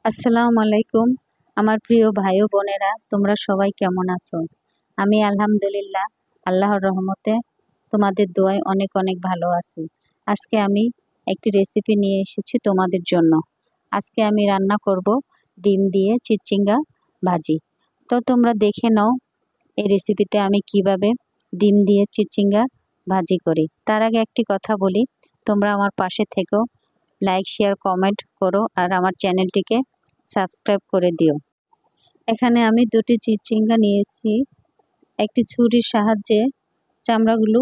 আসসালামু আলাইকুম আমার প্রিয় ভাই ও বোনেরা, তোমরা সবাই কেমন আছো? আমি আলহামদুলিল্লাহ আল্লাহর রহমতে তোমাদের দোয়ায় অনেক অনেক ভালো আছি। আজকে আমি একটি রেসিপি নিয়ে এসেছি তোমাদের জন্য। আজকে আমি রান্না করব ডিম দিয়ে চিচিঙ্গা ভাজি। তো তোমরা দেখে নাও এই রেসিপিতে আমি কিভাবে ডিম দিয়ে চিচিঙ্গা ভাজি করি। তার আগে একটি কথা বলি, তোমরা আমার পাশে থেকেও লাইক শেয়ার কমেন্ট করো আর আমার চ্যানেলটিকে সাবস্ক্রাইব করে দিও। এখানে আমি দুটি চিচিঙ্গা নিয়েছি। একটি ছুরির সাহায্যে চামড়াগুলো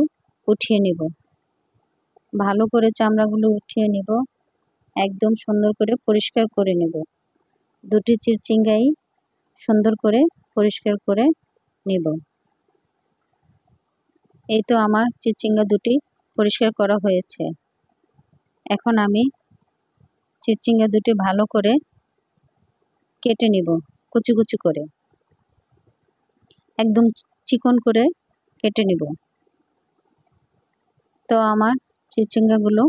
উঠিয়ে নেব। ভালো করে চামড়াগুলো উঠিয়ে নেব, একদম সুন্দর করে পরিষ্কার করে নেব। দুটি চিচিঙ্গাই সুন্দর করে পরিষ্কার করে নেব। এই তো আমার চিচিঙ্গা দুটি পরিষ্কার করা হয়েছে। এখন আমি চিচিঙ্গা দুটি ভালো করে কেটে নিব, কুচি কুচি করে, একদম চিকন করে কেটে নিব। তো আমার চিচিঙ্গাগুলো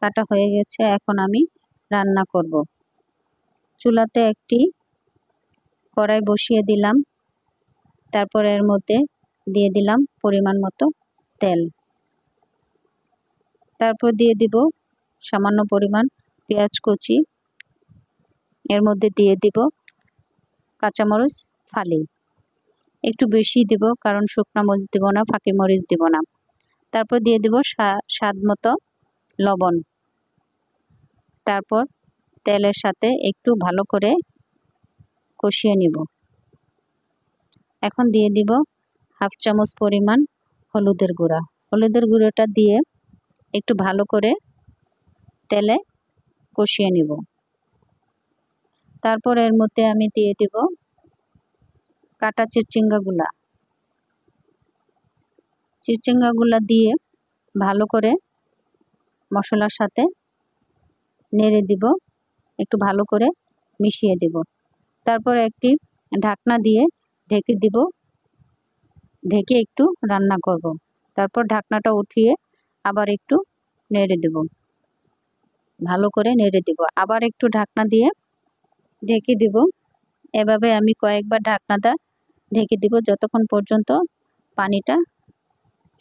কাটা হয়ে গেছে। এখন আমি রান্না করব। চুলাতে একটি কড়াই বসিয়ে দিলাম, তারপর এর মধ্যে দিয়ে দিলাম পরিমাণ মতো তেল। তারপর দিয়ে দিব সামান্য পরিমাণ পেঁয়াজ কুচি, এর মধ্যে দিয়ে দিব কাঁচামরিচ ফালি, একটু বেশি দিব কারণ শুকনা মরিচ দিব না, ফাঁকি মরিচ দিব না। তারপর দিয়ে দিব স্বাদ মতো লবণ। তারপর তেলের সাথে একটু ভালো করে কষিয়ে নিব। এখন দিয়ে দিব হাফ চামচ পরিমাণ হলুদের গুঁড়া। হলুদের গুঁড়োটা দিয়ে একটু ভালো করে তেলে কষিয়ে নিব। তারপর এর মধ্যে আমি দিয়ে দিব কাটা চিচিঙ্গাগুলা দিয়ে ভালো করে মশলার সাথে নেড়ে দিব, একটু ভালো করে মিশিয়ে দিব। তারপর একটি ঢাকনা দিয়ে ঢেকে দিব, ঢেকে একটু রান্না করব। তারপর ঢাকনাটা উঠিয়ে আবার একটু নেড়ে দেব, ভালো করে নেড়ে দিব, আবার একটু ঢাকনা দিয়ে ঢেকে দিব। এভাবে আমি কয়েকবার ঢাকনাটা ঢেকে দিব যতক্ষণ পর্যন্ত পানিটা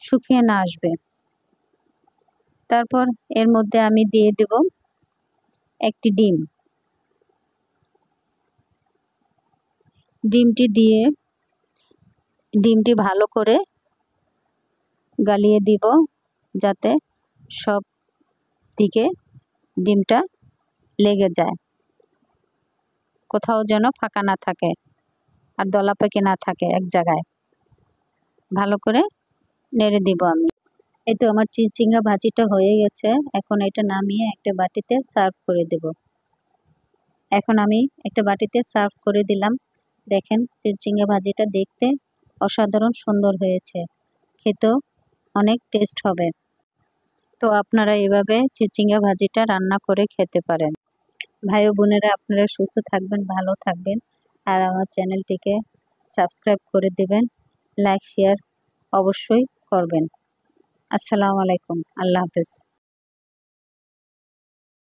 শুকিয়ে না আসবে। তারপর এর মধ্যে আমি দিয়ে দেব একটি ডিম। ডিমটি ভালো করে গালিয়ে দিব যাতে সব দিকে ডিমটা লেগে যায়, কোথাও যেন ফাঁকা না থাকে আর দলা পেকে না থাকে এক জায়গায়। ভালো করে নেড়ে দিব আমি। এই তো আমার চিচিঙ্গা ভাজিটা হয়ে গেছে। এখন এটা নামিয়ে একটা বাটিতে সার্ভ করে দেব। এখন আমি একটা বাটিতে সার্ভ করে দিলাম। দেখেন চিচিঙ্গা ভাজিটা দেখতে অসাধারণ সুন্দর হয়েছে, খেতেও অনেক টেস্ট হবে। তো আপনারা এভাবে চিচিঙ্গা ভাজিটা রান্না করে খেতে পারেন। ভাই ও বোনেরা, আপনারা সুস্থ থাকবেন, ভালো থাকবেন আর আমার চ্যানেলটিকে সাবস্ক্রাইব করে দেবেন, লাইক শেয়ার অবশ্যই করবেন। আসসালামু আলাইকুম, আল্লাহ হাফেজ।